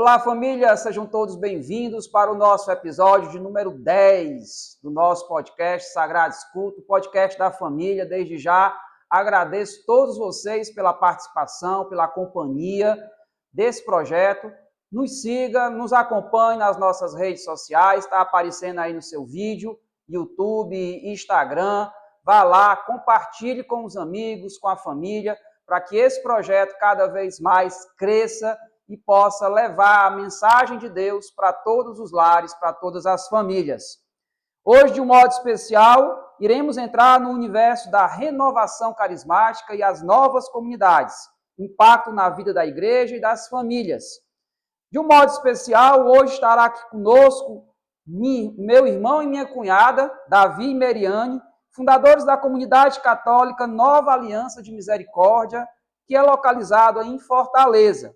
Olá, família, sejam todos bem-vindos para o nosso episódio de número 10 do nosso podcast Sagrado Escuta, podcast da família. Desde já agradeço a todos vocês pela participação, pela companhia desse projeto. Nos siga, nos acompanhe nas nossas redes sociais, está aparecendo aí no seu vídeo, YouTube, Instagram. Vá lá, compartilhe com os amigos, com a família, para que esse projeto cada vez mais cresça e possa levar a mensagem de Deus para todos os lares, para todas as famílias. Hoje, de um modo especial, iremos entrar no universo da renovação carismática e as novas comunidades, impacto na vida da igreja e das famílias. De um modo especial, hoje estará aqui conosco meu irmão e minha cunhada, Davi e Meriane, fundadores da comunidade católica Nova Aliança de Misericórdia, que é localizado em Fortaleza.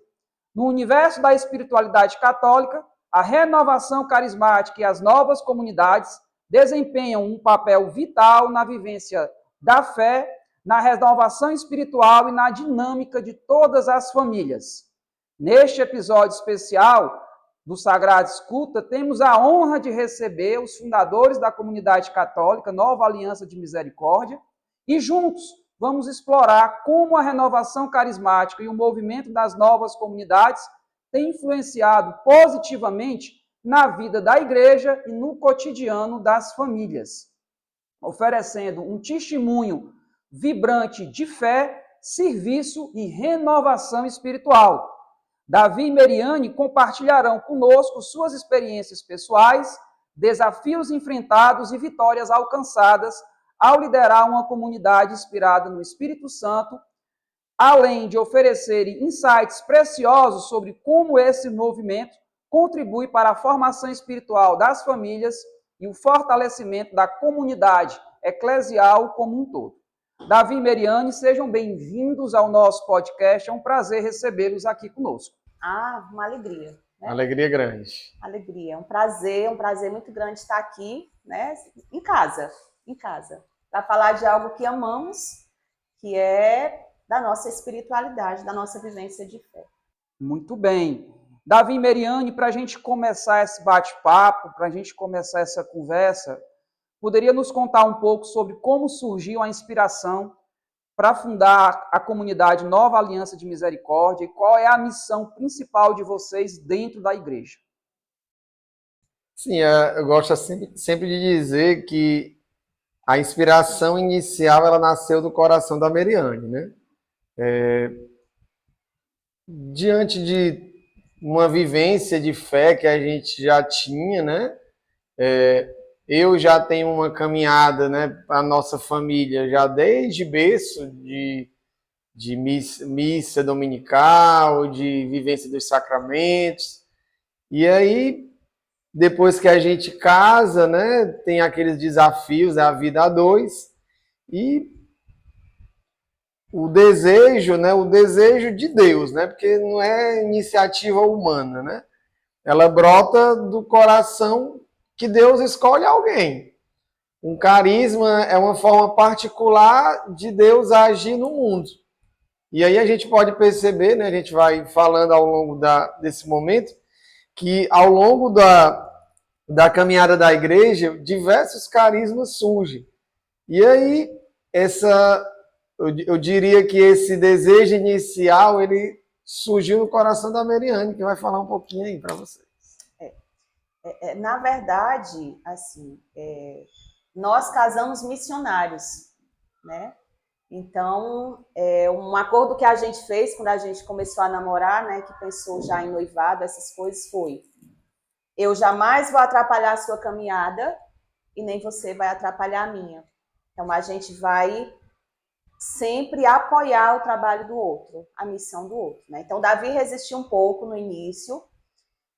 No universo da espiritualidade católica, a renovação carismática e as novas comunidades desempenham um papel vital na vivência da fé, na renovação espiritual e na dinâmica de todas as famílias. Neste episódio especial do Sagrado Escuta, temos a honra de receber os fundadores da comunidade católica Nova Aliança de Misericórdia e juntos vamos explorar como a renovação carismática e o movimento das novas comunidades tem influenciado positivamente na vida da igreja e no cotidiano das famílias, oferecendo um testemunho vibrante de fé, serviço e renovação espiritual. Davi e Meriane compartilharão conosco suas experiências pessoais, desafios enfrentados e vitórias alcançadas ao liderar uma comunidade inspirada no Espírito Santo, além de oferecerem insights preciosos sobre como esse movimento contribui para a formação espiritual das famílias e o fortalecimento da comunidade eclesial como um todo. Davi e Meriane, sejam bem-vindos ao nosso podcast, é um prazer recebê-los aqui conosco. Uma alegria. Né? Alegria grande. Alegria, um prazer muito grande estar aqui, né? Em casa, para falar de algo que amamos, que é da nossa espiritualidade, da nossa vivência de fé. Muito bem. Davi e Meriane, para a gente começar esse bate-papo, para a gente começar essa conversa, poderia nos contar um pouco sobre como surgiu a inspiração para fundar a comunidade Nova Aliança de Misericórdia e qual é a missão principal de vocês dentro da igreja? Sim, eu gosto sempre de dizer que a inspiração inicial ela nasceu do coração da Meriane, né? Diante de uma vivência de fé que a gente já tinha, né? Eu já tenho uma caminhada, né, a nossa família já desde berço de missa dominical, de vivência dos sacramentos. E aí, depois que a gente casa, né, tem aqueles desafios da vida a dois e o desejo, né, o desejo de Deus, né, porque não é iniciativa humana, né? Ela brota do coração que Deus escolhe alguém. Um carisma é uma forma particular de Deus agir no mundo. E aí a gente pode perceber, né, a gente vai falando ao longo desse momento, que ao longo da caminhada da igreja, diversos carismas surgem. E aí, eu diria que esse desejo inicial, ele surgiu no coração da Meriane, que vai falar um pouquinho aí para vocês. Na verdade, assim, nós casamos missionários, né? Então, um acordo que a gente fez quando a gente começou a namorar, né, que pensou já em noivado, essas coisas, foi: eu jamais vou atrapalhar a sua caminhada e nem você vai atrapalhar a minha. Então, a gente vai sempre apoiar o trabalho do outro, a missão do outro, né? Então, Davi resistiu um pouco no início,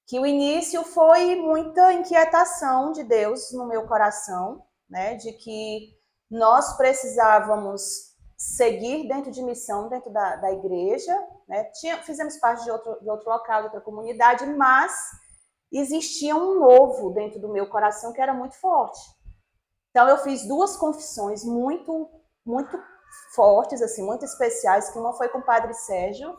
que o início foi muita inquietação de Deus no meu coração, né, de que nós precisávamos seguir dentro de missão, dentro da igreja, né? Fizemos parte de outro local, de outra comunidade, mas existia um novo dentro do meu coração que era muito forte. Então, eu fiz duas confissões muito, muito fortes, assim, muito especiais, que uma foi com o Padre Sérgio,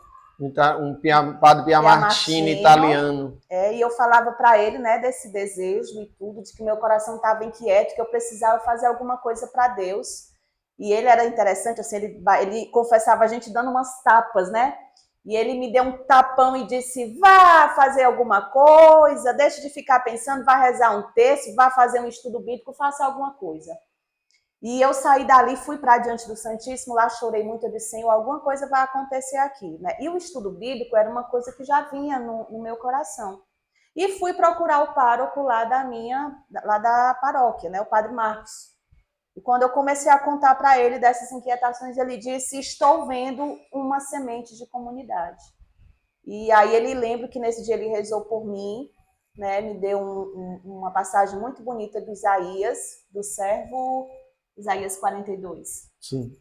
Padre Piamartino italiano. E eu falava para ele, né, desse desejo e tudo, de que meu coração estava inquieto, que eu precisava fazer alguma coisa para Deus. E ele era interessante, assim, ele confessava a gente dando umas tapas, né? E ele me deu um tapão e disse, vá fazer alguma coisa, deixe de ficar pensando, vá rezar um texto, vá fazer um estudo bíblico, faça alguma coisa. E eu saí dali, fui para diante do Santíssimo, lá chorei muito, eu disse, Senhor, alguma coisa vai acontecer aqui, né? E o estudo bíblico era uma coisa que já vinha no meu coração. E fui procurar o pároco lá da paróquia, né? O Padre Marcos. E quando eu comecei a contar para ele dessas inquietações, ele disse, estou vendo uma semente de comunidade. E aí ele lembra que nesse dia ele rezou por mim, né, me deu uma passagem muito bonita do Isaías, do servo Isaías 42. Sim.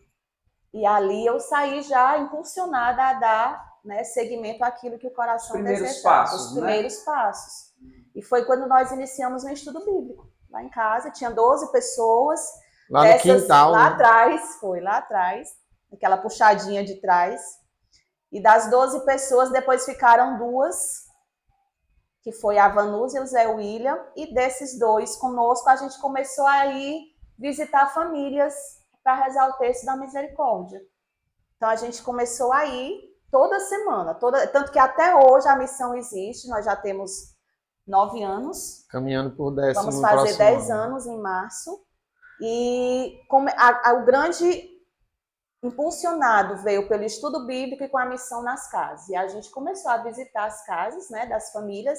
E ali eu saí já impulsionada a dar, né, seguimento àquilo que o coração desejava. Os primeiros passos. E foi quando nós iniciamos um estudo bíblico. Lá em casa, tinha 12 pessoas... Lá no quintal. Lá atrás, lá atrás, aquela puxadinha de trás. E das 12 pessoas, depois ficaram 2, que foi a Vanusa e o Zé William. E desses 2 conosco, a gente começou a ir visitar famílias para rezar o texto da misericórdia. Então a gente começou a ir toda semana. Tanto que até hoje a missão existe, nós já temos 9 anos. Caminhando por 10 Vamos fazer 10 anos em março. E o grande impulsionado veio pelo estudo bíblico e com a missão nas casas. E a gente começou a visitar as casas, né, das famílias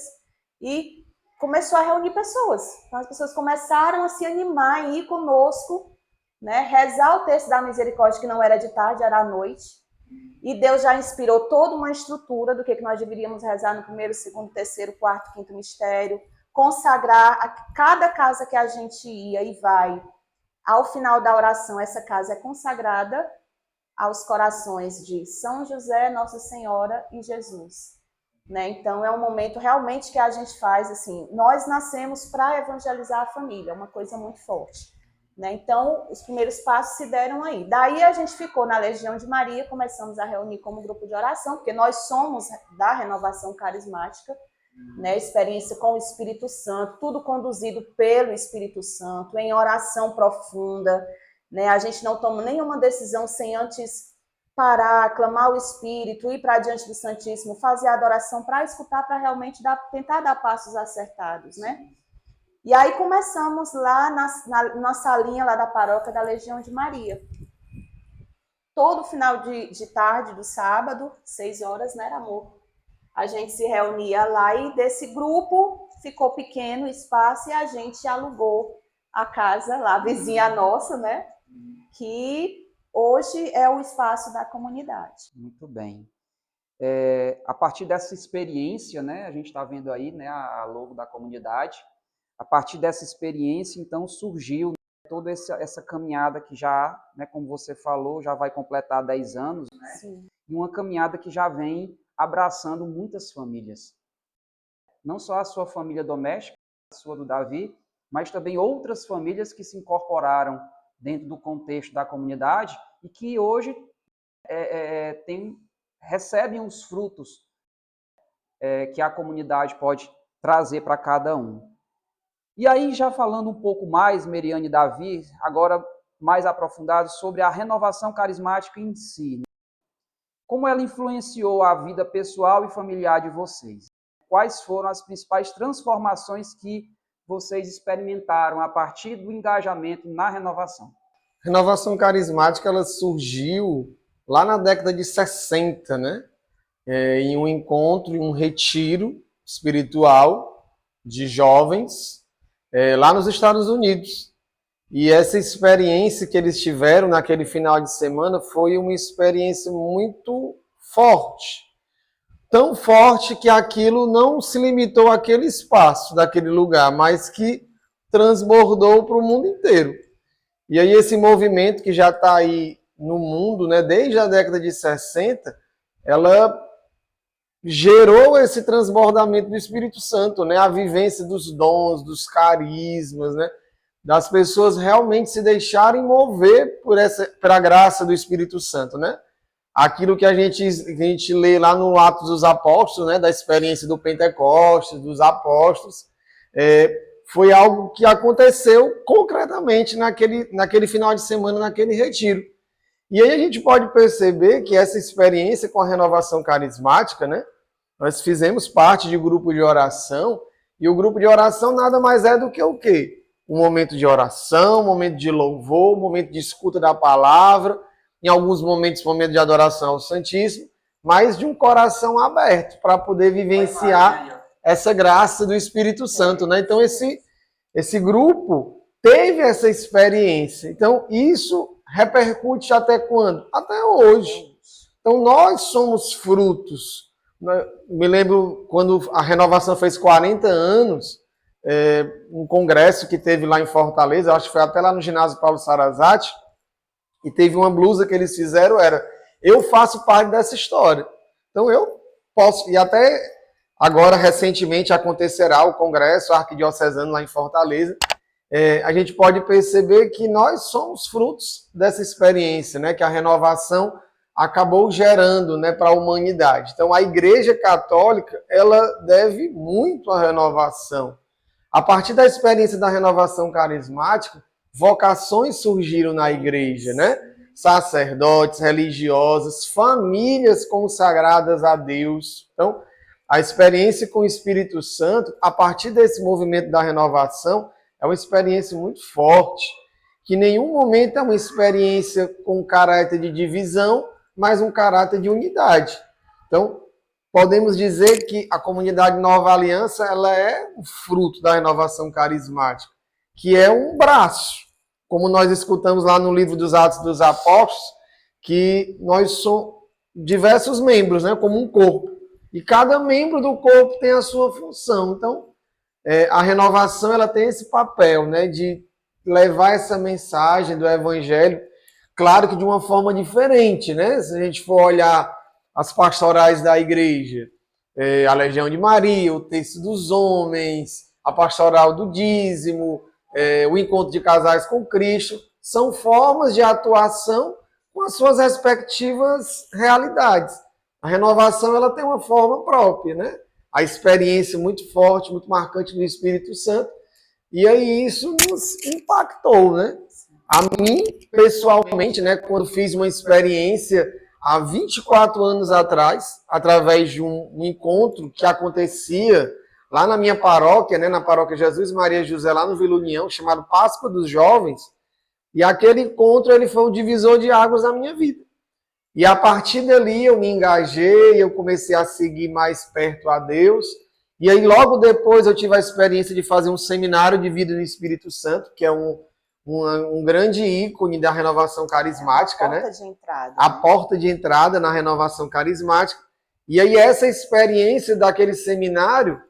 e começou a reunir pessoas. Então as pessoas começaram a se animar em ir conosco, né, rezar o texto da misericórdia, que não era de tarde, era à noite. E Deus já inspirou toda uma estrutura do que nós deveríamos rezar no primeiro, segundo, terceiro, quarto, quinto mistério, consagrar a cada casa que a gente ia e vai. Ao final da oração, essa casa é consagrada aos corações de São José, Nossa Senhora e Jesus. Né? Então, é um momento realmente que a gente faz, assim, nós nascemos para evangelizar a família, é uma coisa muito forte. Né? Então, os primeiros passos se deram aí. Daí a gente ficou na Legião de Maria, começamos a reunir como grupo de oração, porque nós somos da Renovação Carismática, né, experiência com o Espírito Santo, tudo conduzido pelo Espírito Santo, em oração profunda, né, a gente não toma nenhuma decisão sem antes parar, clamar o Espírito, ir para diante do Santíssimo, fazer a adoração para escutar, para realmente tentar dar passos acertados, né? E aí começamos lá na salinha lá da paróquia da Legião de Maria. Todo final de tarde do sábado, 6 horas, né, amor? A gente se reunia lá e desse grupo ficou pequeno o espaço e a gente alugou a casa lá, vizinha nossa, né? Que hoje é o espaço da comunidade. Muito bem. A partir dessa experiência, né? A gente está vendo aí, né, a logo da comunidade. A partir dessa experiência, então, surgiu toda essa caminhada que já, né, como você falou, já vai completar 10 anos, né? Sim. E uma caminhada que já vem abraçando muitas famílias. Não só a sua família doméstica, a sua do Davi, mas também outras famílias que se incorporaram dentro do contexto da comunidade e que hoje recebem os frutos que a comunidade pode trazer para cada um. E aí, já falando um pouco mais, Meriane e Davi, agora mais aprofundado sobre a renovação carismática em si. Como ela influenciou a vida pessoal e familiar de vocês? Quais foram as principais transformações que vocês experimentaram a partir do engajamento na renovação? A renovação carismática ela surgiu lá na década de 60, né? Em um encontro, em um retiro espiritual de jovens lá nos Estados Unidos. E essa experiência que eles tiveram naquele final de semana foi uma experiência muito forte. Tão forte que aquilo não se limitou àquele espaço, daquele lugar, mas que transbordou para o mundo inteiro. E aí esse movimento que já está aí no mundo, né, desde a década de 60, ela gerou esse transbordamento do Espírito Santo, né, a vivência dos dons, dos carismas, né, das pessoas realmente se deixarem mover por a graça do Espírito Santo, né? aquilo que a gente lê lá no Atos dos Apóstolos, né, da experiência do Pentecostes, dos apóstolos, foi algo que aconteceu concretamente naquele final de semana, naquele retiro. E aí a gente pode perceber que essa experiência com a renovação carismática, né, nós fizemos parte de grupo de oração, e o grupo de oração nada mais é do que o quê? Um momento de oração, um momento de louvor, um momento de escuta da palavra, em alguns momentos, momento de adoração ao Santíssimo, mas de um coração aberto para poder vivenciar essa graça do Espírito Santo, né? Então, esse grupo teve essa experiência. Então, isso repercute até quando? Até hoje. Então, nós somos frutos. Me lembro quando a renovação fez 40 anos, um congresso que teve lá em Fortaleza, acho que foi até lá no ginásio Paulo Sarazate, e teve uma blusa que eles fizeram, eu faço parte dessa história. Então, eu posso, e até agora, recentemente, acontecerá o congresso arquidiocesano lá em Fortaleza. A gente pode perceber que nós somos frutos dessa experiência, né, que a renovação acabou gerando, né, para a humanidade. Então, a Igreja Católica, ela deve muito à renovação. A partir da experiência da renovação carismática, vocações surgiram na Igreja, né? Sacerdotes, religiosas, famílias consagradas a Deus. Então, a experiência com o Espírito Santo, a partir desse movimento da renovação, é uma experiência muito forte, que em nenhum momento é uma experiência com caráter de divisão, mas um caráter de unidade. Então, podemos dizer que a comunidade Nova Aliança, ela é um fruto da renovação carismática, que é um braço, como nós escutamos lá no livro dos Atos dos Apóstolos, que nós somos diversos membros, né, como um corpo. E cada membro do corpo tem a sua função. Então, a renovação, ela tem esse papel, né, de levar essa mensagem do Evangelho, claro que de uma forma diferente, né? Se a gente for olhar as pastorais da igreja, a Legião de Maria, o Terço dos Homens, a pastoral do dízimo, o encontro de casais com Cristo, são formas de atuação com as suas respectivas realidades. A renovação, ela tem uma forma própria, né? A experiência muito forte, muito marcante do Espírito Santo, e aí isso nos impactou, né? A mim, pessoalmente, né, quando fiz uma experiência há 24 anos atrás, através de um encontro que acontecia lá na minha paróquia, né, na paróquia Jesus Maria José, lá no Vila União, chamado Páscoa dos Jovens, e aquele encontro ele foi um divisor de águas na minha vida. E a partir dali eu me engajei, eu comecei a seguir mais perto a Deus, e aí logo depois eu tive a experiência de fazer um seminário de vida no Espírito Santo, que é um grande ícone da renovação carismática, né? A porta de entrada. A porta de entrada na renovação carismática. E aí essa experiência daquele seminário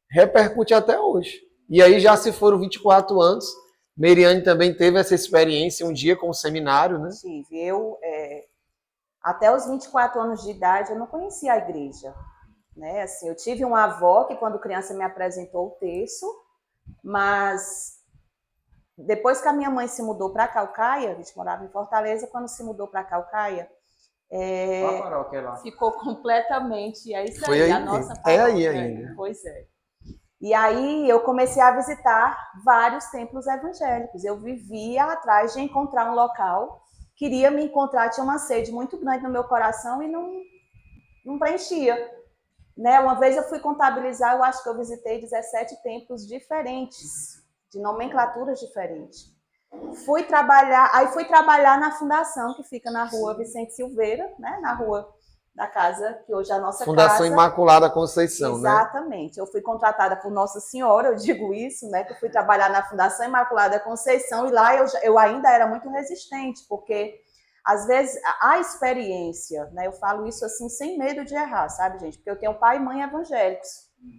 repercute até hoje. E aí já se foram 24 anos. Meriane também teve essa experiência um dia com o seminário, né? Tive. Até os 24 anos de idade, eu não conhecia a igreja, né? Assim, eu tive uma avó que, quando criança, me apresentou o terço, mas depois que a minha mãe se mudou para Caucaia, a gente morava em Fortaleza, quando se mudou para Caucaia, ficou completamente... É isso aí, a nossa paróquia. É aí ainda. Pois é. E aí eu comecei a visitar vários templos evangélicos. Eu vivia atrás de encontrar um local, queria me encontrar, tinha uma sede muito grande no meu coração e não preenchia. Né? Uma vez eu fui contabilizar, eu acho que eu visitei 17 templos diferentes, de nomenclaturas diferentes. Fui trabalhar na fundação, que fica na rua Vicente Silveira, né? Na rua da casa, que hoje é a nossa Fundação casa. Imaculada Conceição, Exatamente. Né? Eu fui contratada por Nossa Senhora, eu digo isso, né? Que eu fui trabalhar na Fundação Imaculada Conceição, e lá eu ainda era muito resistente, porque às vezes a experiência, né? Eu falo isso assim sem medo de errar, sabe, gente? Porque eu tenho pai e mãe evangélicos.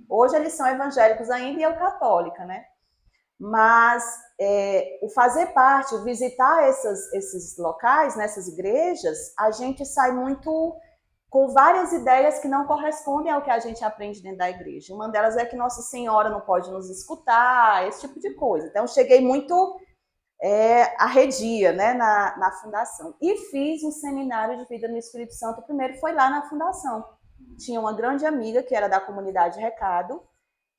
Hoje eles são evangélicos ainda e eu católica, né? Mas o fazer parte, o visitar esses locais, nessas igrejas, a gente sai muito com várias ideias que não correspondem ao que a gente aprende dentro da igreja. Uma delas é que Nossa Senhora não pode nos escutar, esse tipo de coisa. Então, eu cheguei muito arredia, né, na fundação. E fiz um seminário de vida no Espírito Santo. O primeiro foi lá na fundação. Tinha uma grande amiga que era da comunidade Recado,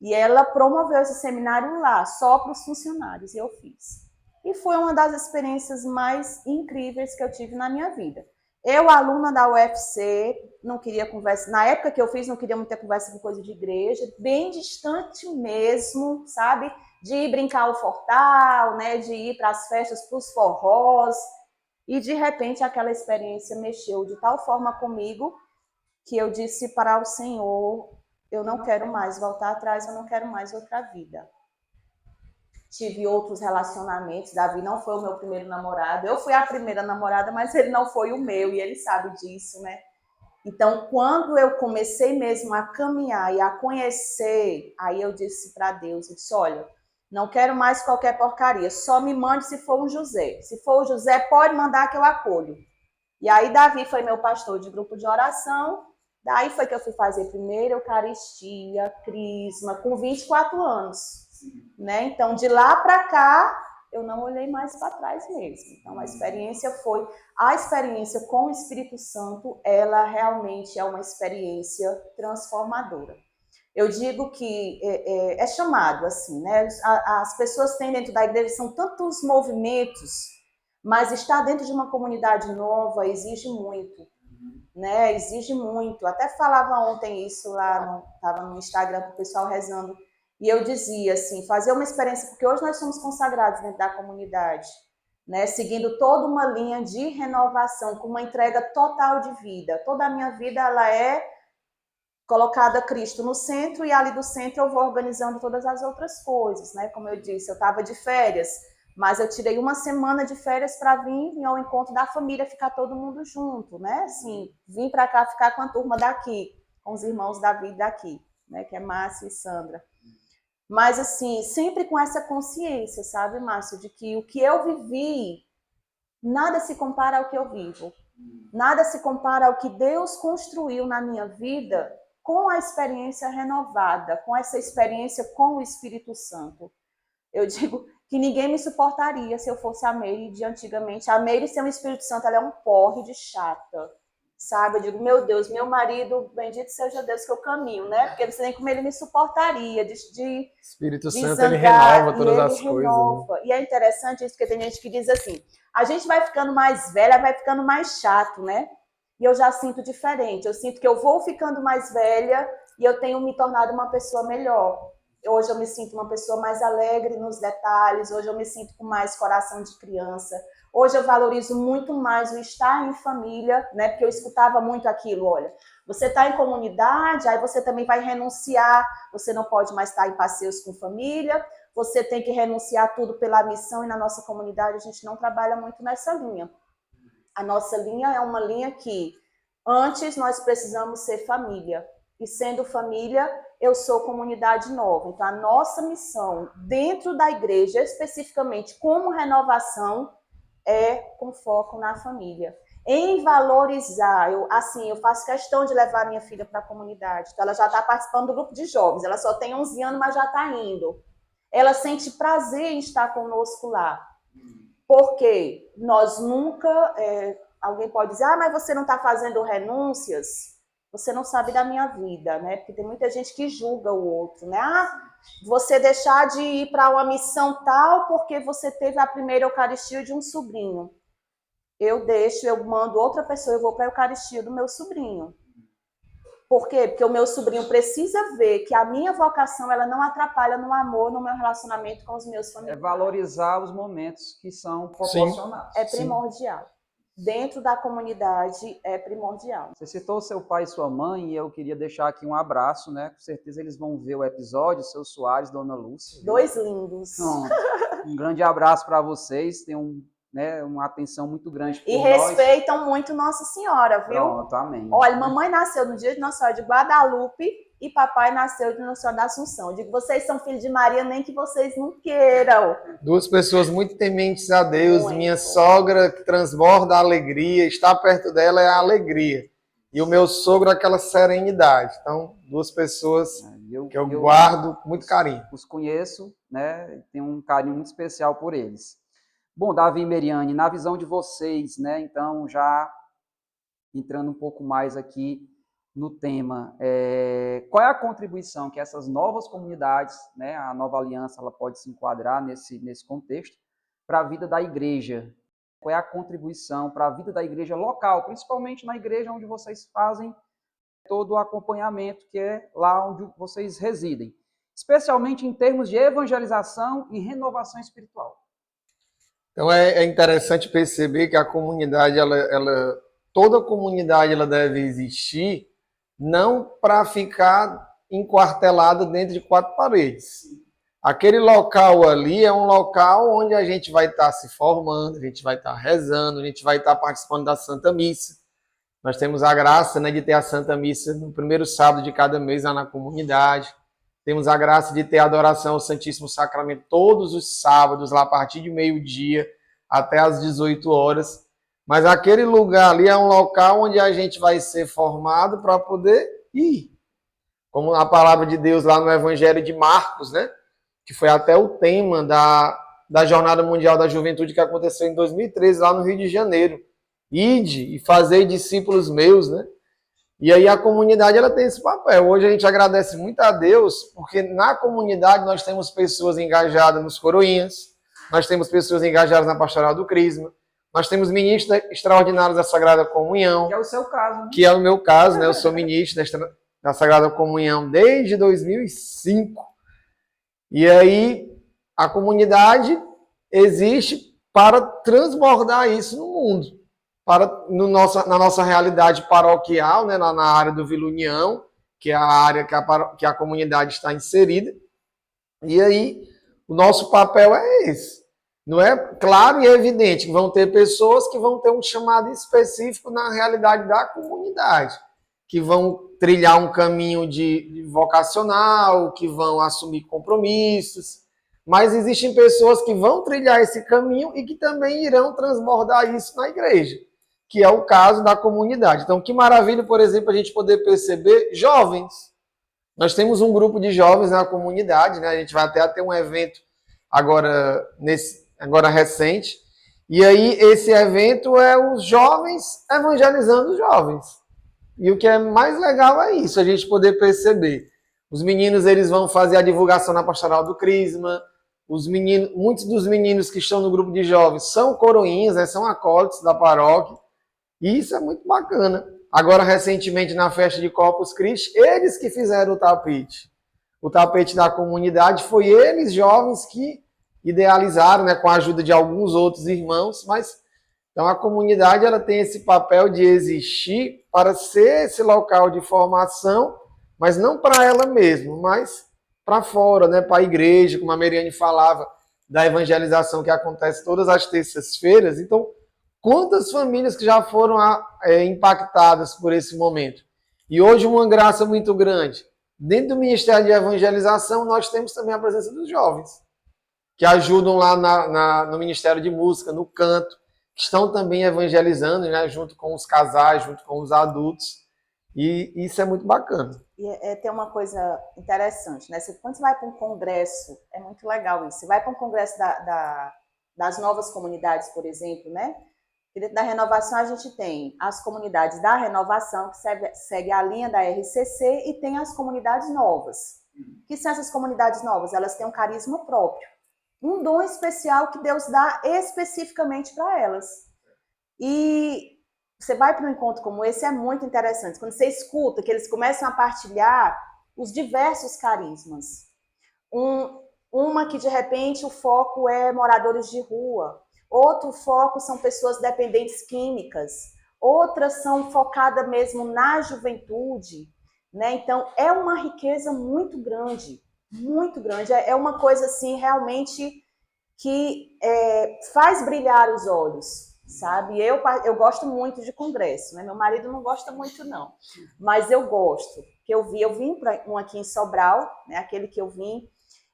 e ela promoveu esse seminário lá, só para os funcionários, e eu fiz. E foi uma das experiências mais incríveis que eu tive na minha vida. Eu, aluna da UFC, não queria conversa, na época que eu fiz, não queria muita conversa com coisa de igreja, bem distante mesmo, sabe? De ir brincar o fortal, né? De ir para as festas, para os forrós, e de repente aquela experiência mexeu de tal forma comigo que eu disse para o Senhor, eu não quero mais voltar atrás, eu não quero mais outra vida. Tive outros relacionamentos, Davi não foi o meu primeiro namorado, eu fui a primeira namorada, mas ele não foi o meu, e ele sabe disso, né? Então, quando eu comecei mesmo a caminhar e a conhecer, aí eu disse para Deus, eu disse, olha, não quero mais qualquer porcaria, só me mande se for um José. Se for o José, pode mandar que eu acolho. E aí Davi foi meu pastor de grupo de oração, daí foi que eu fui fazer primeira Eucaristia, Crisma, com 24 anos. Né? Então, de lá para cá, eu não olhei mais para trás mesmo. Então, a experiência com o Espírito Santo, ela realmente é uma experiência transformadora. Eu digo que é chamado assim, né? As pessoas têm dentro da igreja, são tantos movimentos, mas estar dentro de uma comunidade nova exige muito, né? Exige muito. Até falava ontem isso lá, estava no Instagram com o pessoal rezando, e eu dizia assim, fazer uma experiência, porque hoje nós somos consagrados dentro da comunidade, né? Seguindo toda uma linha de renovação, com uma entrega total de vida. Toda a minha vida ela é colocada Cristo no centro, e ali do centro eu vou organizando todas as outras coisas, né? Como eu disse, eu estava de férias, mas eu tirei uma semana de férias para vir ao encontro da família, ficar todo mundo junto, né? Assim, vim para cá ficar com a turma daqui, com os irmãos Davi daqui, né? Que é Márcio e Sandra. Mas, assim, sempre com essa consciência, sabe, Márcio, de que o que eu vivi, nada se compara ao que eu vivo. Nada se compara ao que Deus construiu na minha vida com a experiência renovada, com essa experiência com o Espírito Santo. Eu digo que ninguém me suportaria se eu fosse a Meire de antigamente. A Meire sem o Espírito Santo, ela é um porre de chata, sabe? Eu digo, meu Deus, meu marido, bendito seja Deus que eu caminho, né? Porque você nem como ele me suportaria Espírito de Santo, zangar, ele renova todas as renova. coisas. Né? E é interessante isso, porque tem gente que diz assim, a gente vai ficando mais velha, vai ficando mais chato, né? E eu já sinto diferente. Eu sinto que eu vou ficando mais velha e eu tenho me tornado uma pessoa melhor. Hoje eu me sinto uma pessoa mais alegre nos detalhes, hoje eu me sinto com mais coração de criança. Hoje eu valorizo muito mais o estar em família, né? Porque eu escutava muito aquilo, olha, você está em comunidade, aí você também vai renunciar, você não pode mais estar em passeios com família, você tem que renunciar tudo pela missão, e na nossa comunidade a gente não trabalha muito nessa linha. A nossa linha é uma linha que antes nós precisamos ser família, e sendo família, eu sou comunidade nova. Então, a nossa missão dentro da igreja, especificamente como renovação, é com foco na família. Em valorizar, eu faço questão de levar minha filha para a comunidade. Então, ela já está participando do grupo de jovens, ela só tem 11 anos, mas já está indo. Ela sente prazer em estar conosco lá. Porque nós nunca... alguém pode dizer, mas você não está fazendo renúncias? Você não sabe da minha vida, né? Porque tem muita gente que julga o outro, né? Você deixar de ir para uma missão tal porque você teve a primeira Eucaristia de um sobrinho. Eu mando outra pessoa, eu vou para a Eucaristia do meu sobrinho. Por quê? Porque o meu sobrinho precisa ver que a minha vocação, ela não atrapalha no amor, no meu relacionamento com os meus familiares. É valorizar os momentos que são proporcionados. É primordial. Dentro da comunidade é primordial. Você citou seu pai e sua mãe, e eu queria deixar aqui um abraço, né? Com certeza eles vão ver o episódio, seu Soares, Dona Lúcia. Dois lindos. Um grande abraço para vocês, tem uma atenção muito grande por nós. E respeitam muito Nossa Senhora, viu? Pronto, amém. Olha, mamãe nasceu no dia de Nossa Senhora de Guadalupe e papai nasceu de Nossa Senhora da Assunção. Eu digo, vocês são filhos de Maria, nem que vocês não queiram. Duas pessoas muito tementes a Deus. Muito. Minha sogra que transborda a alegria, estar perto dela é a alegria. E o meu sogro aquela serenidade. Então, duas pessoas que eu guardo com muito carinho. Os conheço, né? Tenho um carinho muito especial por eles. Bom, Davi e Meriane, na visão de vocês, né? Então, já entrando um pouco mais aqui no tema, qual é a contribuição que essas novas comunidades, né, a nova aliança, ela pode se enquadrar nesse contexto para a vida da igreja? Qual é a contribuição para a vida da igreja local, principalmente na igreja onde vocês fazem todo o acompanhamento, que é lá onde vocês residem, especialmente em termos de evangelização e renovação espiritual? Então é interessante perceber que a comunidade, toda comunidade ela deve existir não para ficar enquartelada dentro de quatro paredes. Aquele local ali é um local onde a gente vai estar se formando, a gente vai estar rezando, a gente vai estar participando da Santa Missa. Nós temos a graça, né, de ter a Santa Missa no primeiro sábado de cada mês lá na comunidade. Temos a graça de ter a adoração ao Santíssimo Sacramento todos os sábados, lá a partir de meio-dia até às 18 horas. Mas aquele lugar ali é um local onde a gente vai ser formado para poder ir. Como a palavra de Deus lá no Evangelho de Marcos, né? Que foi até o tema da Jornada Mundial da Juventude que aconteceu em 2013, lá no Rio de Janeiro. Ide e fazei discípulos meus, né? E aí a comunidade ela tem esse papel. Hoje a gente agradece muito a Deus, porque na comunidade nós temos pessoas engajadas nos coroinhas, nós temos pessoas engajadas na pastoral do Crisma, nós temos ministros extraordinários da Sagrada Comunhão. Que é o seu caso, né? Que é o meu caso, né? Eu sou ministro da Sagrada Comunhão desde 2005. E aí a comunidade existe para transbordar isso no mundo. Na nossa realidade paroquial, né, na área do Vila União, que é a área que a comunidade está inserida. E aí, o nosso papel é esse. Não é claro e evidente que vão ter pessoas que vão ter um chamado específico na realidade da comunidade, que vão trilhar um caminho de vocacional, que vão assumir compromissos, mas existem pessoas que vão trilhar esse caminho e que também irão transbordar isso na igreja, que é o caso da comunidade. Então, que maravilha, por exemplo, a gente poder perceber jovens. Nós temos um grupo de jovens na comunidade, né? A gente vai até ter um evento agora recente, e aí esse evento é os jovens evangelizando os jovens. E o que é mais legal é isso, a gente poder perceber. Os meninos, eles vão fazer a divulgação na pastoral do Crisma. Muitos dos meninos que estão no grupo de jovens são coroinhas, né? São acólitos da paróquia. E isso é muito bacana. Agora, recentemente, na festa de Corpus Christi, eles que fizeram o tapete. O tapete da comunidade foi eles, jovens, que idealizaram, né, com a ajuda de alguns outros irmãos. Mas então a comunidade ela tem esse papel de existir para ser esse local de formação, mas não para ela mesma, mas para fora, né, para a igreja, como a Meriane falava, da evangelização que acontece todas as terças-feiras. Então, quantas famílias que já foram impactadas por esse momento? E hoje uma graça muito grande. Dentro do Ministério de Evangelização, nós temos também a presença dos jovens, que ajudam lá no Ministério de Música, no canto, que estão também evangelizando, né, junto com os casais, junto com os adultos. E isso é muito bacana. E tem uma coisa interessante, né? Quando você vai para um congresso, é muito legal isso. Você vai para um congresso das novas comunidades, por exemplo, né? E dentro da renovação a gente tem as comunidades da renovação, que segue a linha da RCC, e tem as comunidades novas. O que são essas comunidades novas? Elas têm um carisma próprio, um dom especial que Deus dá especificamente para elas. E você vai para um encontro como esse, é muito interessante. Quando você escuta que eles começam a partilhar os diversos carismas. Uma que, de repente, o foco é moradores de rua. Outro foco são pessoas dependentes químicas. Outras são focadas mesmo na juventude, né? Então, é uma riqueza muito grande, muito grande. É uma coisa, assim, realmente que faz brilhar os olhos, sabe? Eu gosto muito de congresso, né? Meu marido não gosta muito, não. Mas eu gosto. Eu vim para um aqui em Sobral, né? Aquele que eu vim,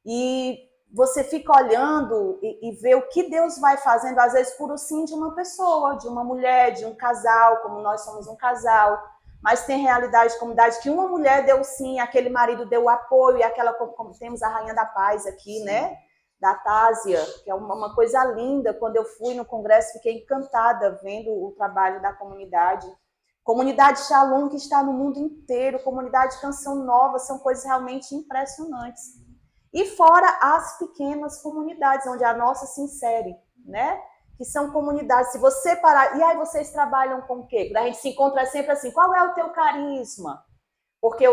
e você fica olhando e vê o que Deus vai fazendo, às vezes, por o sim de uma pessoa, de uma mulher, de um casal, como nós somos um casal. Mas tem realidade de comunidade que uma mulher deu sim, aquele marido deu apoio, e aquela, como temos a Rainha da Paz aqui, sim, né? da Tásia, que é uma coisa linda. Quando eu fui no congresso, fiquei encantada vendo o trabalho da comunidade. Comunidade Shalom, que está no mundo inteiro, comunidade Canção Nova, são coisas realmente impressionantes. E fora as pequenas comunidades, onde a nossa se insere, né? Que são comunidades, se você parar... E aí, vocês trabalham com o quê? Quando a gente se encontra é sempre assim, qual é o teu carisma? Porque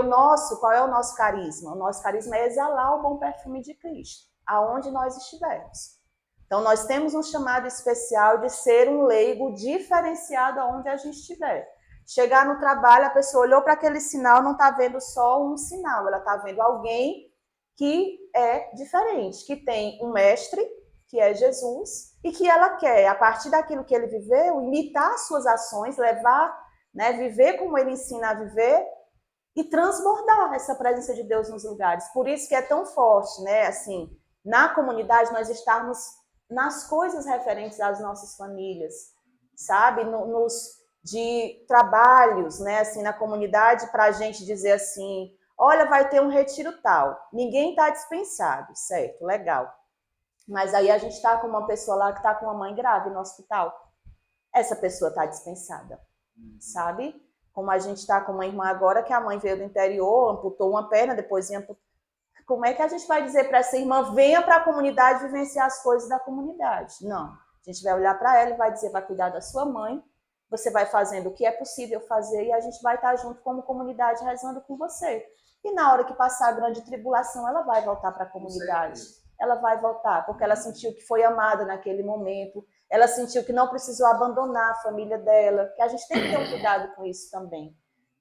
qual é o nosso carisma? O nosso carisma é exalar o bom perfume de Cristo, aonde nós estivermos. Então, nós temos um chamado especial de ser um leigo diferenciado aonde a gente estiver. Chegar no trabalho, a pessoa olhou para aquele sinal, não está vendo só um sinal, ela está vendo alguém que é diferente, que tem um mestre, que é Jesus, e que ela quer, a partir daquilo que ele viveu, imitar suas ações, levar, né, viver como ele ensina a viver e transbordar essa presença de Deus nos lugares. Por isso que é tão forte, né, assim, na comunidade nós estarmos nas coisas referentes às nossas famílias, sabe, de trabalhos, né, assim, na comunidade, para a gente dizer assim, olha, vai ter um retiro tal, ninguém está dispensado, certo, legal. Mas aí a gente está com uma pessoa lá que está com uma mãe grave no hospital. Essa pessoa está dispensada, sabe? Como a gente está com uma irmã agora que a mãe veio do interior, amputou uma perna, depois amputou. Como é que a gente vai dizer para essa irmã, venha para a comunidade vivenciar as coisas da comunidade? Não. A gente vai olhar para ela e vai dizer, vai cuidar da sua mãe, você vai fazendo o que é possível fazer e a gente vai estar junto como comunidade rezando com você. E na hora que passar a grande tribulação, ela vai voltar para a comunidade. Ela vai voltar, porque ela sentiu que foi amada naquele momento, ela sentiu que não precisou abandonar a família dela, que a gente tem que ter um cuidado com isso também.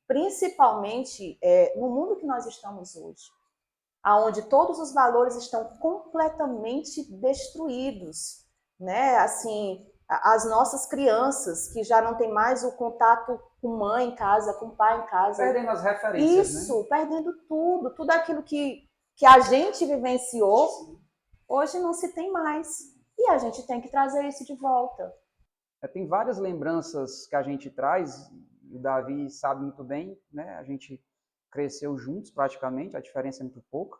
Principalmente no mundo que nós estamos hoje, onde todos os valores estão completamente destruídos, né? Assim, as nossas crianças, que já não tem mais o contato com mãe em casa, com pai em casa. Perdendo as referências, isso, né? Perdendo tudo aquilo que a gente vivenciou, hoje não se tem mais. E a gente tem que trazer isso de volta. Tem várias lembranças que a gente traz, o Davi sabe muito bem, né? A gente cresceu juntos praticamente, a diferença é muito pouca.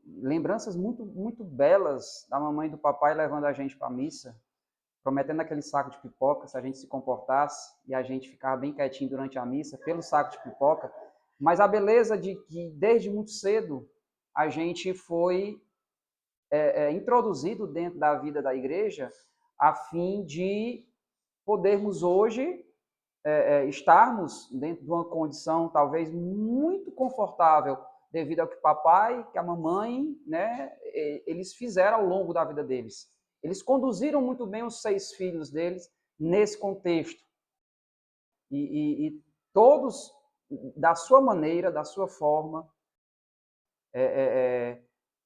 Lembranças muito, muito belas da mamãe e do papai levando a gente para a missa, prometendo aquele saco de pipoca, se a gente se comportasse e a gente ficava bem quietinho durante a missa, pelo saco de pipoca. Mas a beleza de que desde muito cedo a gente foi introduzido dentro da vida da igreja a fim de podermos hoje estarmos dentro de uma condição talvez muito confortável devido ao que o papai, que a mamãe, né, eles fizeram ao longo da vida deles. Eles conduziram muito bem os 6 filhos deles nesse contexto. E todos, da sua maneira, da sua forma,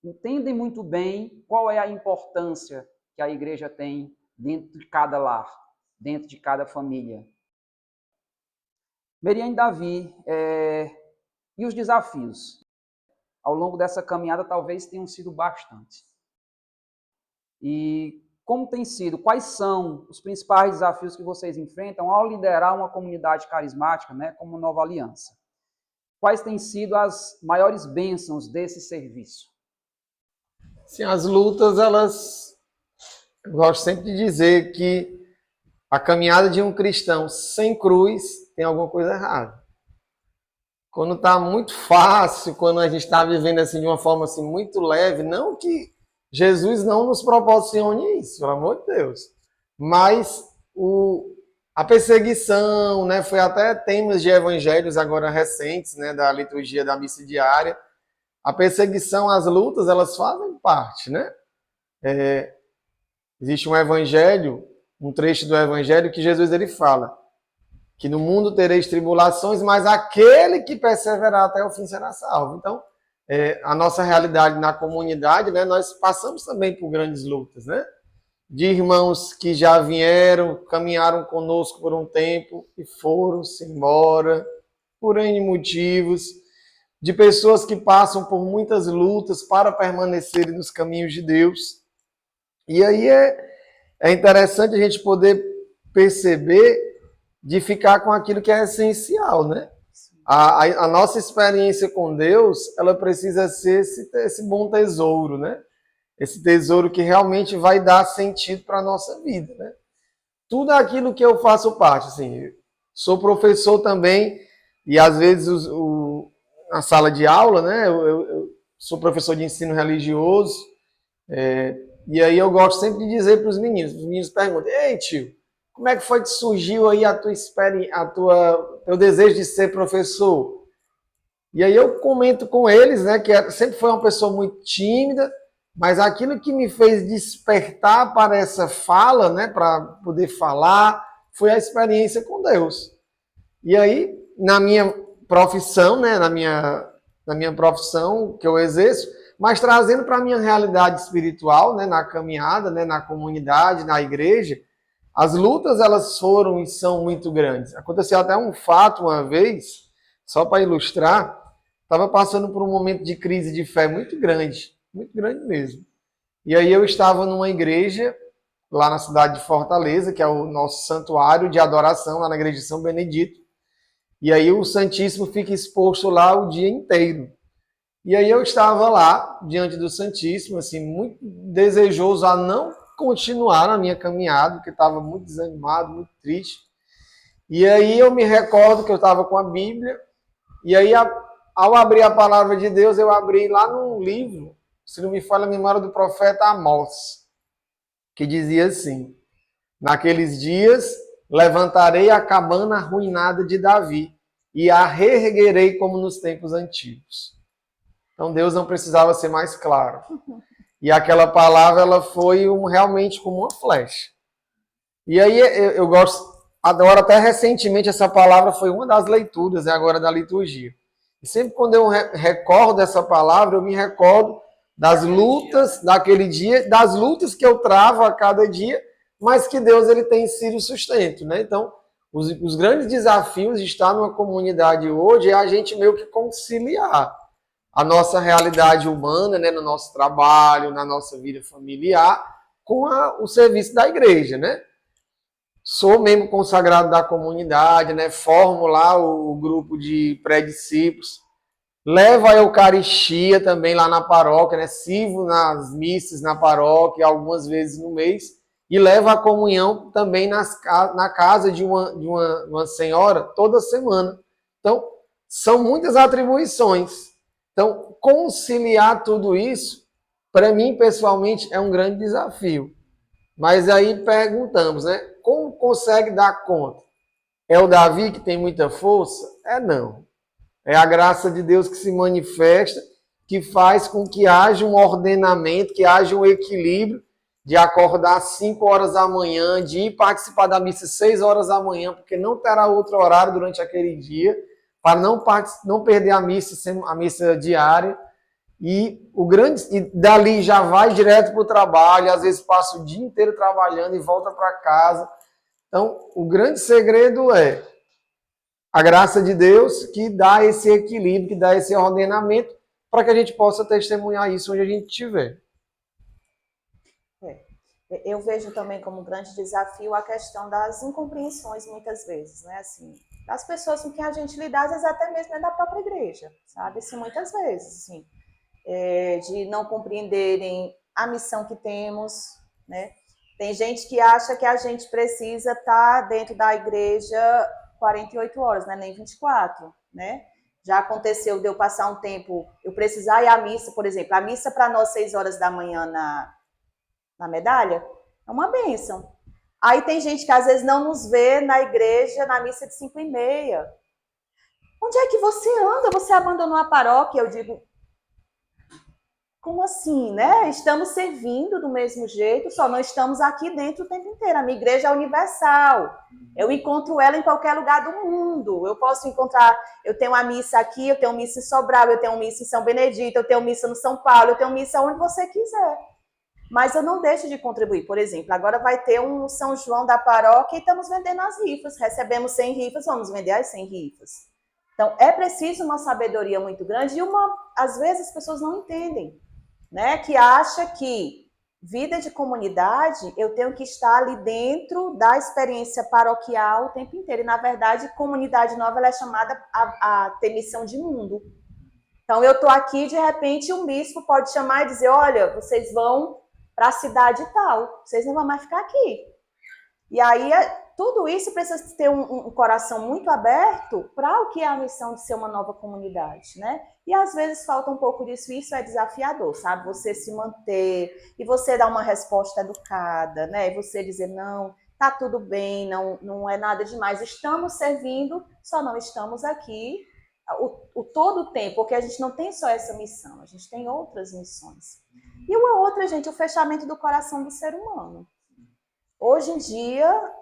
entendem muito bem qual é a importância que a igreja tem dentro de cada lar, dentro de cada família. Meriane e Davi, e os desafios? Ao longo dessa caminhada, talvez tenham sido bastante. E como tem sido? Quais são os principais desafios que vocês enfrentam ao liderar uma comunidade carismática, né, como Nova Aliança? Quais têm sido as maiores bênçãos desse serviço? Sim, as lutas, eu gosto sempre de dizer que a caminhada de um cristão sem cruz tem alguma coisa errada. Quando está muito fácil, quando a gente está vivendo assim de uma forma assim muito leve, não que Jesus não nos proporcione isso, pelo amor de Deus, mas a perseguição, né, foi até temas de evangelhos agora recentes, né, da liturgia da missa diária. A perseguição, as lutas, elas fazem parte, né? Existe um evangelho, um trecho do evangelho que Jesus ele fala que no mundo tereis tribulações, mas aquele que perseverar até o fim será salvo. Então, a nossa realidade na comunidade, né, nós passamos também por grandes lutas, né? De irmãos que já vieram, caminharam conosco por um tempo e foram-se embora por N motivos, de pessoas que passam por muitas lutas para permanecerem nos caminhos de Deus. E aí é interessante a gente poder perceber de ficar com aquilo que é essencial, né? A nossa experiência com Deus, ela precisa ser esse bom tesouro, né? Esse tesouro que realmente vai dar sentido para a nossa vida, né? Tudo aquilo que eu faço parte, assim, sou professor também, e às vezes na sala de aula, né? Eu sou professor de ensino religioso, e aí eu gosto sempre de dizer para os meninos perguntam, ei tio, como é que foi que surgiu aí a tua experiência, teu desejo de ser professor? E aí eu comento com eles, né, que sempre foi uma pessoa muito tímida, mas aquilo que me fez despertar para essa fala, né, para poder falar, foi a experiência com Deus. E aí, na minha profissão, né, na minha profissão que eu exerço, mas trazendo para a minha realidade espiritual, né, na caminhada, né, na comunidade, na igreja, as lutas elas foram e são muito grandes. Aconteceu até um fato uma vez, só para ilustrar, estava passando por um momento de crise de fé muito grande mesmo. E aí eu estava numa igreja, lá na cidade de Fortaleza, que é o nosso santuário de adoração, lá na igreja de São Benedito. E aí o Santíssimo fica exposto lá o dia inteiro. E aí eu estava lá, diante do Santíssimo, assim, muito desejoso a não continuar na minha caminhada, porque estava muito desanimado, muito triste. E aí eu me recordo que eu estava com a Bíblia, e aí ao abrir a palavra de Deus, eu abri lá num livro, se não me falha a memória, do profeta Amós, que dizia assim, naqueles dias levantarei a cabana arruinada de Davi e a reerguerei como nos tempos antigos. Então Deus não precisava ser mais claro. E aquela palavra ela foi realmente como uma flecha. E aí eu gosto, agora até recentemente essa palavra foi uma das leituras, agora da liturgia. E sempre quando eu recordo essa palavra, eu me recordo das lutas daquele dia, das lutas que eu travo a cada dia, mas que Deus ele tem sido sustento, né? Então, os grandes desafios de estar numa comunidade hoje é a gente meio que conciliar a nossa realidade humana, né, no nosso trabalho, na nossa vida familiar, com o serviço da igreja, né? Sou membro consagrado da comunidade, né? Formo lá o grupo de pré-discípulos, levo a Eucaristia também lá na paróquia, né? Sirvo nas missas na paróquia algumas vezes no mês e levo a comunhão também na casa de uma senhora toda semana. Então, são muitas atribuições. Então, conciliar tudo isso, para mim, pessoalmente, é um grande desafio. Mas aí perguntamos, né? Como consegue dar conta? É o Davi que tem muita força? Não. É a graça de Deus que se manifesta, que faz com que haja um ordenamento, que haja um equilíbrio de acordar às 5 horas da manhã, de ir participar da missa às 6 horas da manhã, porque não terá outro horário durante aquele dia, para não perder a missa diária, e dali já vai direto para o trabalho, às vezes passa o dia inteiro trabalhando e volta para casa. Então, o grande segredo é a graça de Deus que dá esse equilíbrio, que dá esse ordenamento, para que a gente possa testemunhar isso onde a gente estiver. Eu vejo também como um grande desafio a questão das incompreensões, muitas vezes, né? Assim, das pessoas com quem a gente lida, às vezes até mesmo é da própria igreja, sabe? Assim, muitas vezes, assim, de não compreenderem a missão que temos, né? Tem gente que acha que a gente precisa estar dentro da igreja 48 horas, né? Nem 24, né? Já aconteceu de eu passar um tempo, eu precisar ir à missa, por exemplo, a missa para nós 6 horas da manhã na medalha, é uma bênção. Aí tem gente que às vezes não nos vê na igreja, na missa de 5h30. Onde é que você anda? Você abandonou a paróquia? Eu digo, como assim, né? Estamos servindo do mesmo jeito, só não estamos aqui dentro o tempo inteiro. A minha igreja é universal. Eu encontro ela em qualquer lugar do mundo. Eu posso encontrar, eu tenho uma missa aqui, eu tenho missa em Sobral, eu tenho missa em São Benedito, eu tenho missa no São Paulo, eu tenho missa onde você quiser. Mas eu não deixo de contribuir. Por exemplo, agora vai ter um São João da paróquia e estamos vendendo as rifas. Recebemos 100 rifas, vamos vender as 100 rifas. Então, é preciso uma sabedoria muito grande e às vezes as pessoas não entendem, né? Que acha que vida de comunidade, eu tenho que estar ali dentro da experiência paroquial o tempo inteiro. E, na verdade, comunidade nova ela é chamada a ter missão de mundo. Então, eu estou aqui, de repente, um bispo pode chamar e dizer, olha, vocês vão para a cidade tal, vocês não vão mais ficar aqui. E aí, tudo isso precisa ter um coração muito aberto para o que é a missão de ser uma nova comunidade, né? E às vezes falta um pouco disso, e isso é desafiador, sabe? Você se manter e você dar uma resposta educada, né? E você dizer, não, tá tudo bem, não é nada demais, estamos servindo, só não estamos aqui todo o tempo, porque a gente não tem só essa missão, a gente tem outras missões. E uma outra, gente, o fechamento do coração do ser humano. Hoje em dia,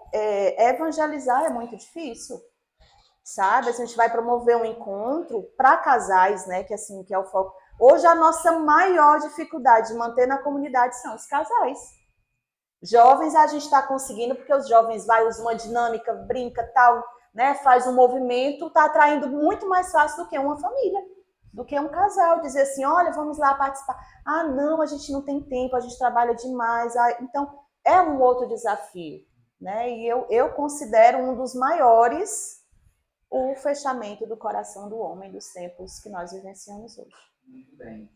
evangelizar é muito difícil, sabe? A gente vai promover um encontro para casais, né? Que assim, que é o foco. Hoje a nossa maior dificuldade de manter na comunidade são os casais. Jovens a gente está conseguindo porque os jovens usam uma dinâmica, brinca, tal, né? Faz um movimento, está atraindo muito mais fácil do que uma família, do que um casal. Dizer assim, olha, vamos lá participar. Ah, não, a gente não tem tempo, a gente trabalha demais. Então, é um outro desafio, né? E eu considero um dos maiores o fechamento do coração do homem dos tempos que nós vivenciamos hoje. Muito bem.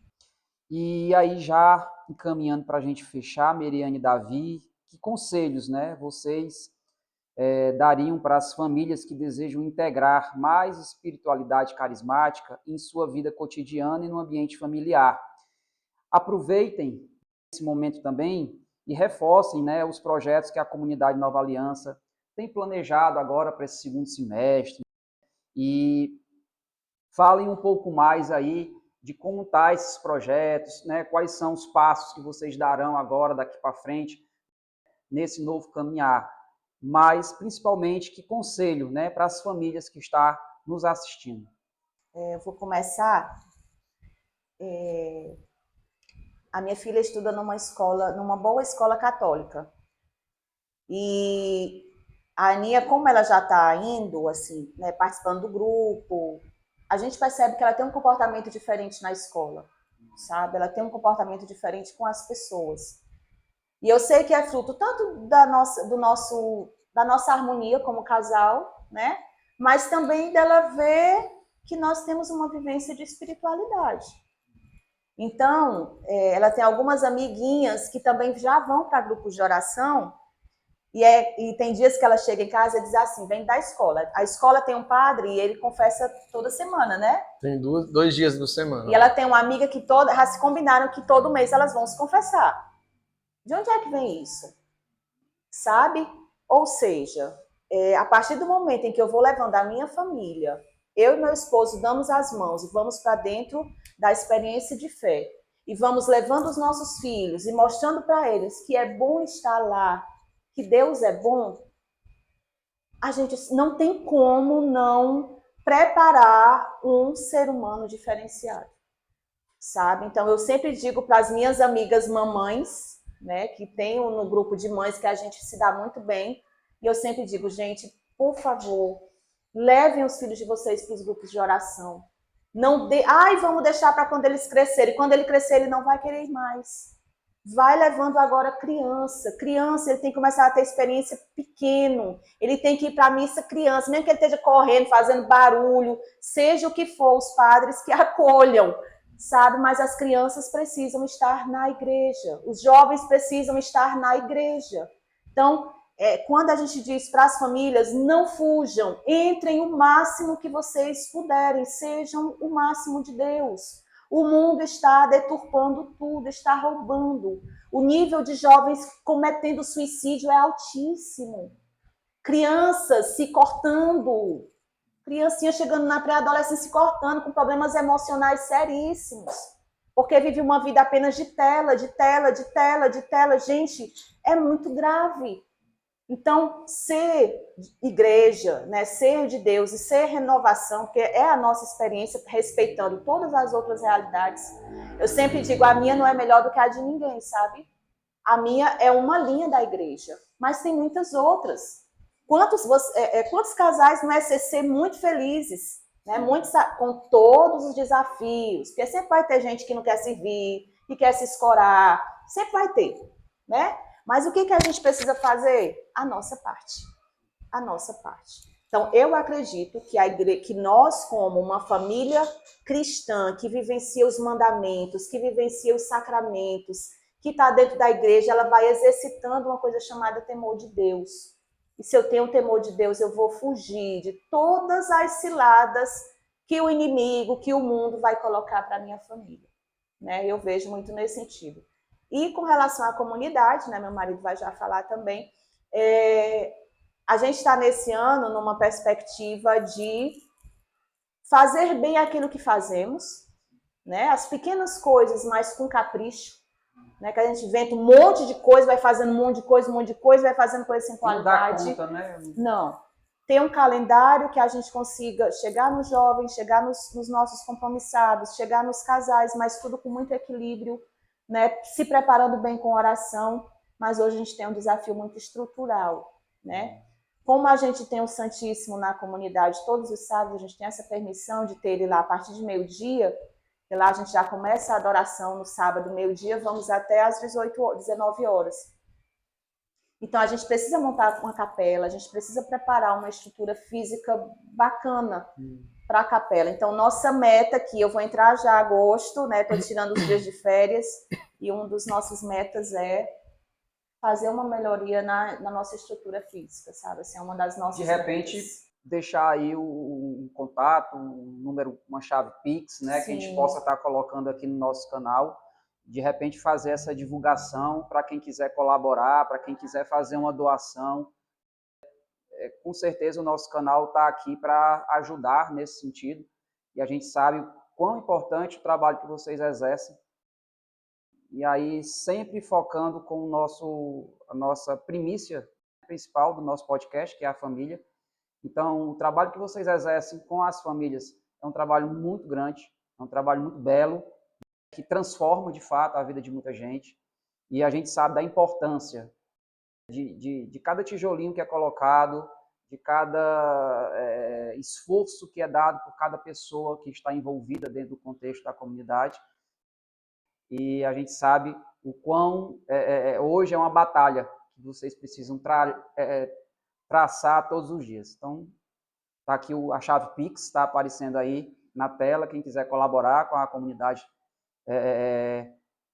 E aí, já encaminhando para a gente fechar, Meriane e Davi, que conselhos, né, vocês dariam para as famílias que desejam integrar mais espiritualidade carismática em sua vida cotidiana e no ambiente familiar? Aproveitem esse momento também e reforcem, né, os projetos que a comunidade Nova Aliança tem planejado agora para esse segundo semestre e falem um pouco mais aí de como estão esses projetos, né, quais são os passos que vocês darão agora, daqui para frente, nesse novo caminhar. Mas, principalmente, que conselho, né, para as famílias que estão nos assistindo? Eu vou começar. A minha filha estuda numa boa escola católica. E a Aninha, como ela já está indo, assim, né, participando do grupo, a gente percebe que ela tem um comportamento diferente na escola, sabe? Ela tem um comportamento diferente com as pessoas. E eu sei que é fruto tanto da nossa harmonia como casal, né? Mas também dela ver que nós temos uma vivência de espiritualidade. Então, ela tem algumas amiguinhas que também já vão para grupos de oração, e tem dias que ela chega em casa e diz assim, vem da escola. A escola tem um padre e ele confessa toda semana, né? Tem 2 dias por semana. E ela tem uma amiga que já se combinaram que todo mês elas vão se confessar. De onde é que vem isso? Sabe? Ou seja, a partir do momento em que eu vou levando a minha família, eu e meu esposo damos as mãos e vamos para dentro da experiência de fé, e vamos levando os nossos filhos e mostrando para eles que é bom estar lá, que Deus é bom, a gente não tem como não preparar um ser humano diferenciado, sabe? Então, eu sempre digo para as minhas amigas mamães, né, que tem no grupo de mães que a gente se dá muito bem, e eu sempre digo, gente, por favor, levem os filhos de vocês para os grupos de oração. Vamos deixar para quando eles crescerem. Quando ele crescer, ele não vai querer ir mais. Vai levando agora criança. Criança, ele tem que começar a ter experiência pequeno. Ele tem que ir para a missa criança, mesmo que ele esteja correndo, fazendo barulho, seja o que for, os padres que acolham, sabe? Mas as crianças precisam estar na igreja. Os jovens precisam estar na igreja. Então, quando a gente diz para as famílias, não fujam, entrem o máximo que vocês puderem, sejam o máximo de Deus. O mundo está deturpando tudo, está roubando. O nível de jovens cometendo suicídio é altíssimo. Crianças se cortando, criancinha chegando na pré-adolescência se cortando com problemas emocionais seríssimos, porque vive uma vida apenas de tela, de tela, de tela, de tela. Gente, é muito grave. Então, ser igreja, né, ser de Deus e ser renovação, que é a nossa experiência, respeitando todas as outras realidades. Eu sempre digo, a minha não é melhor do que a de ninguém, sabe? A minha é uma linha da igreja, mas tem muitas outras. Quantos casais no ECC muito felizes, né, muitos, com todos os desafios, porque sempre vai ter gente que não quer servir, que quer se escorar, sempre vai ter. né? Mas o que a gente precisa fazer? A nossa parte. A nossa parte. Então, eu acredito que nós, como uma família cristã que vivencia os mandamentos, que vivencia os sacramentos, que está dentro da igreja, ela vai exercitando uma coisa chamada temor de Deus. E se eu tenho temor de Deus, eu vou fugir de todas as ciladas que o inimigo, que o mundo vai colocar para a minha família. Né? Eu vejo muito nesse sentido. E com relação à comunidade, né, meu marido vai já falar também, a gente está nesse ano numa perspectiva de fazer bem aquilo que fazemos, né? As pequenas coisas, mas com capricho, né? Que a gente inventa um monte de coisa, vai fazendo um monte de coisa, vai fazendo coisa sem qualidade. Não dá conta, né? Não. Ter um calendário que a gente consiga chegar nos jovens, chegar nos nossos compromissados, chegar nos casais, mas tudo com muito equilíbrio, né? Se preparando bem com oração, mas hoje a gente tem um desafio muito estrutural, né? Como a gente tem o Santíssimo na comunidade todos os sábados, a gente tem essa permissão de ter ele lá a partir de meio-dia, e lá a gente já começa a adoração no sábado, meio-dia, vamos até às 19 horas. Então, a gente precisa montar uma capela, a gente precisa preparar uma estrutura física bacana para a capela. Então, nossa meta aqui, eu vou entrar já em agosto, né? Estou tirando os dias de férias, e um dos nossos metas é fazer uma melhoria na nossa estrutura física, sabe? Assim, é uma das nossas De repente, metas. Deixar aí um contato, um número, uma chave Pix, né? Sim. Que a gente possa estar colocando aqui no nosso canal. De repente, fazer essa divulgação para quem quiser colaborar, para quem quiser fazer uma doação. Com certeza, o nosso canal está aqui para ajudar nesse sentido. E a gente sabe o quão importante o trabalho que vocês exercem. E aí, sempre focando com a nossa primícia principal do nosso podcast, que é a família. Então, o trabalho que vocês exercem com as famílias é um trabalho muito grande, é um trabalho muito belo, que transforma, de fato, a vida de muita gente. E a gente sabe da importância de cada tijolinho que é colocado, de cada esforço que é dado por cada pessoa que está envolvida dentro do contexto da comunidade. E a gente sabe o quão hoje é uma batalha que vocês precisam traçar todos os dias. Então, está aqui a chave Pix, está aparecendo aí na tela. Quem quiser colaborar com a comunidade,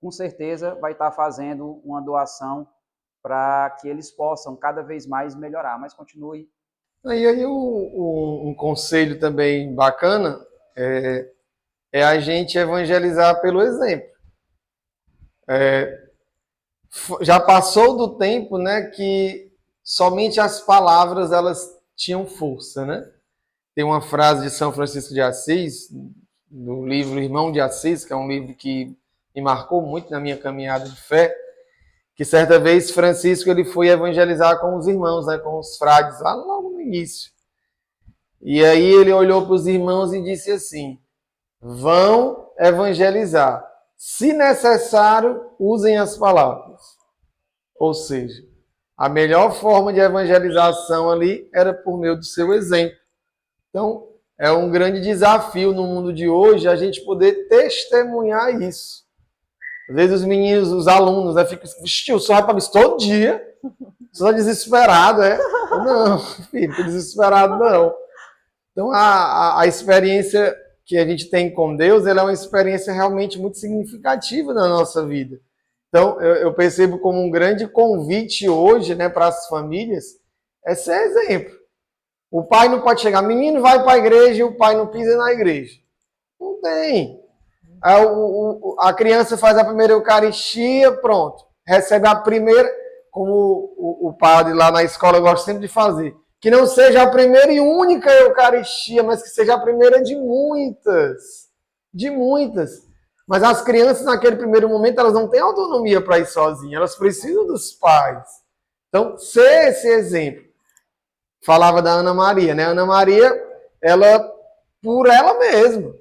com certeza vai estar fazendo uma doação para que eles possam cada vez mais melhorar. Mas continue. E aí um conselho também bacana é a gente evangelizar pelo exemplo. Já passou do tempo, né, que somente as palavras elas tinham força, né? Tem uma frase de São Francisco de Assis, do livro Irmão de Assis, que é um livro que me marcou muito na minha caminhada de fé, que certa vez Francisco ele foi evangelizar com os irmãos, né, com os frades, lá logo no início. E aí ele olhou para os irmãos e disse assim: vão evangelizar. Se necessário, usem as palavras. Ou seja, a melhor forma de evangelização ali era por meio do seu exemplo. Então, é um grande desafio no mundo de hoje a gente poder testemunhar isso. Às vezes os meninos, os alunos, ficam, o senhor vai para missa todo dia, o senhor está desesperado, Não, filho, estou desesperado não. Então, a experiência que a gente tem com Deus, ela é uma experiência realmente muito significativa na nossa vida. Então, eu percebo como um grande convite hoje, né, para as famílias, é ser exemplo. O pai não pode chegar, menino vai para a igreja e o pai não pisa na igreja. Não tem. A criança faz a primeira Eucaristia, pronto. Recebe a primeira, como o padre lá na escola gosta sempre de fazer. Que não seja a primeira e única Eucaristia, mas que seja a primeira de muitas. De muitas. Mas as crianças, naquele primeiro momento, elas não têm autonomia para ir sozinhas. Elas precisam dos pais. Então, ser esse exemplo. Falava da Ana Maria, né? Ana Maria, ela, por ela mesma.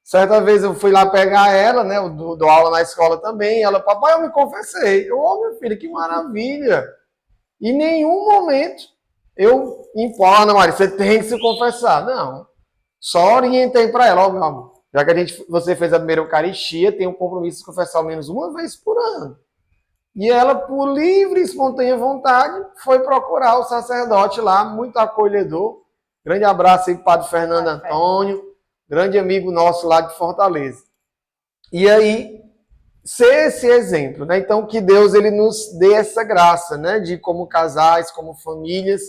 Certa vez eu fui lá pegar ela, né? Eu dou aula na escola também. Ela, papai, eu me confessei. Minha filha, que maravilha. Em nenhum momento eu imponho, Ana Maria, você tem que se confessar. Não. Só orientei para ela, meu amor. Já que você fez a primeira Eucaristia, tem um compromisso de confessar ao menos uma vez por ano. E ela, por livre e espontânea vontade, foi procurar o sacerdote lá, muito acolhedor. Grande abraço aí para o Padre Fernando Antônio, grande amigo nosso lá de Fortaleza. E aí, ser esse exemplo, né? Então, que Deus ele nos dê essa graça, né? De como casais, como famílias,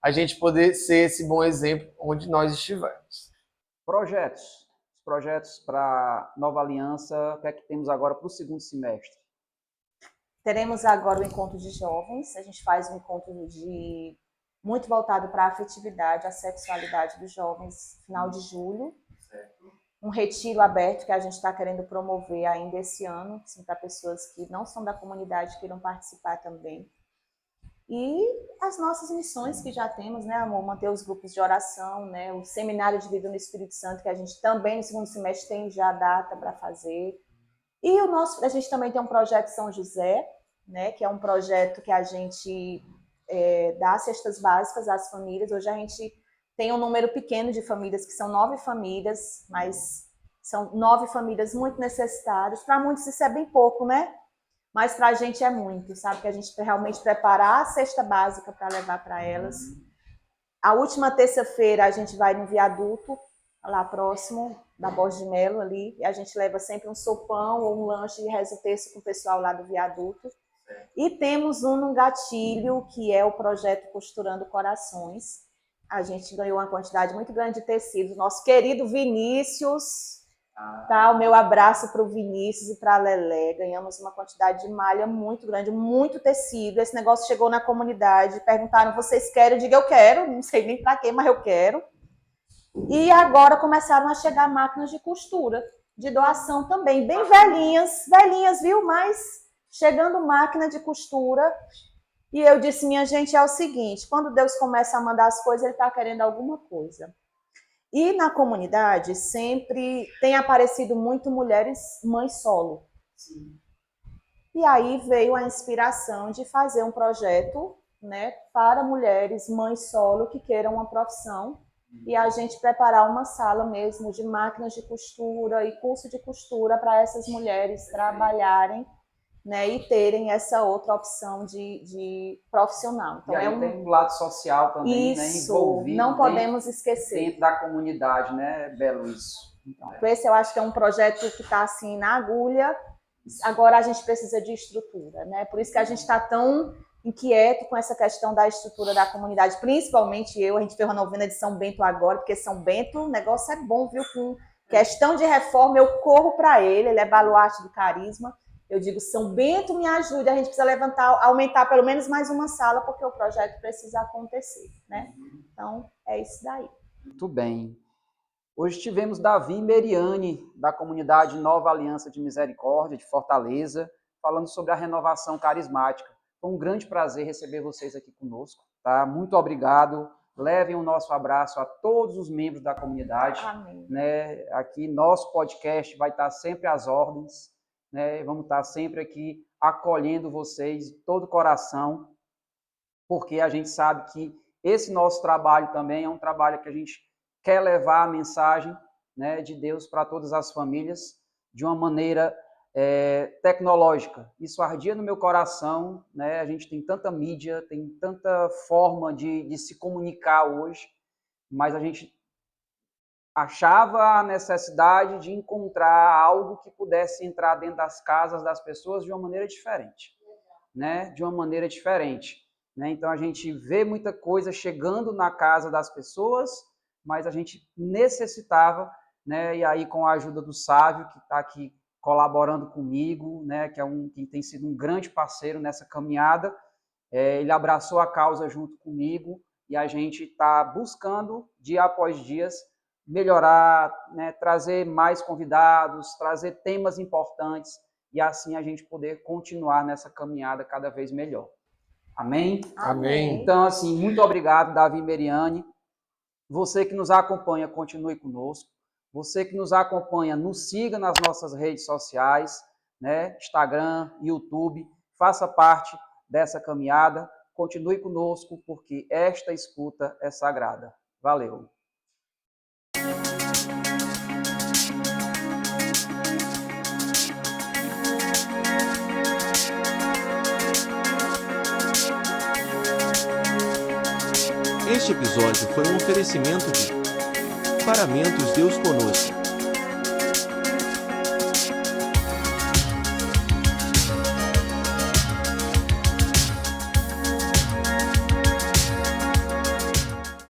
a gente poder ser esse bom exemplo onde nós estivermos. Projetos para Nova Aliança, o que é que temos agora para o segundo semestre? Teremos agora o encontro de jovens, a gente faz um encontro muito voltado para a afetividade, a sexualidade dos jovens, final de julho. Certo. Um retiro aberto que a gente está querendo promover ainda esse ano, assim, para pessoas que não são da comunidade, queiram participar também. E as nossas missões que já temos, né, amor? Manter os grupos de oração, né? O seminário de vida no Espírito Santo, que a gente também no segundo semestre tem já data para fazer. E a gente também tem um projeto São José, né, que é um projeto que a gente dá cestas básicas às famílias. Hoje a gente tem um número pequeno de famílias, que são 9 famílias, mas são 9 famílias muito necessitadas. Para muitos isso é bem pouco, né? Mas para a gente é muito, sabe? Que a gente realmente preparar a cesta básica para levar para elas. A última terça-feira a gente vai no viaduto, lá próximo da Borges de Melo, ali, e a gente leva sempre um sopão ou um lanche de reza o terço com o pessoal lá do viaduto. E temos no Gatilho, que é o projeto Costurando Corações. A gente ganhou uma quantidade muito grande de tecidos. Nosso querido Vinícius, tá? O meu abraço para o Vinícius e para a Lelé. Ganhamos uma quantidade de malha muito grande, muito tecido. Esse negócio chegou na comunidade, perguntaram, vocês querem? Eu digo, eu quero, não sei nem para quê, mas eu quero. E agora começaram a chegar máquinas de costura, de doação também, bem velhinhas, viu? Mas chegando máquina de costura. E eu disse, minha gente, é o seguinte, quando Deus começa a mandar as coisas, ele está querendo alguma coisa. E na comunidade sempre tem aparecido muito mulheres mães solo. Sim. E aí veio a inspiração de fazer um projeto, né, para mulheres mães solo que queiram uma profissão. E a gente preparar uma sala mesmo de máquinas de costura e curso de costura para essas mulheres trabalharem, né, e terem essa outra opção de profissional. Então, e aí tem um lado social também, isso, né, envolvido. Não podemos esquecer. Dentro da comunidade, né, Belo, isso. Então, esse eu acho que é um projeto que está assim na agulha. Agora a gente precisa de estrutura, né? Por isso que a gente está tão inquieto com essa questão da estrutura da comunidade, principalmente eu. A gente fez uma novena de São Bento agora, porque São Bento, o negócio é bom, viu? Com questão de reforma, eu corro para ele é baluarte do carisma. Eu digo, São Bento, me ajude, a gente precisa aumentar pelo menos mais uma sala, porque o projeto precisa acontecer, né? Então, é isso daí. Muito bem. Hoje tivemos Davi e Meriane, da comunidade Nova Aliança de Misericórdia, de Fortaleza, falando sobre a renovação carismática. Foi um grande prazer receber vocês aqui conosco, tá? Muito obrigado. Levem o nosso abraço a todos os membros da comunidade. Amém. Né? Aqui, nosso podcast vai estar sempre às ordens, né? Vamos estar sempre aqui acolhendo vocês de todo o coração, porque a gente sabe que esse nosso trabalho também é um trabalho que a gente quer levar a mensagem, né, de Deus para todas as famílias de uma maneira tecnológica. Isso ardia no meu coração, né? A gente tem tanta mídia, tem tanta forma de se comunicar hoje, mas a gente achava a necessidade de encontrar algo que pudesse entrar dentro das casas das pessoas de uma maneira diferente, né? De uma maneira diferente, né? Então a gente vê muita coisa chegando na casa das pessoas, mas a gente necessitava, né? E aí com a ajuda do Sávio, que está aqui colaborando comigo, né? Que tem sido um grande parceiro nessa caminhada, ele abraçou a causa junto comigo e a gente está buscando, dia após dia, melhorar, né? Trazer mais convidados, trazer temas importantes e assim a gente poder continuar nessa caminhada cada vez melhor. Amém? Amém. Então, assim, muito obrigado, Davi e Meriane. Você que nos acompanha, continue conosco. Você que nos acompanha, nos siga nas nossas redes sociais, né? Instagram, YouTube. Faça parte dessa caminhada. Continue conosco, porque esta escuta é sagrada. Valeu! Este episódio foi um oferecimento de Paramentos Deus Conosco.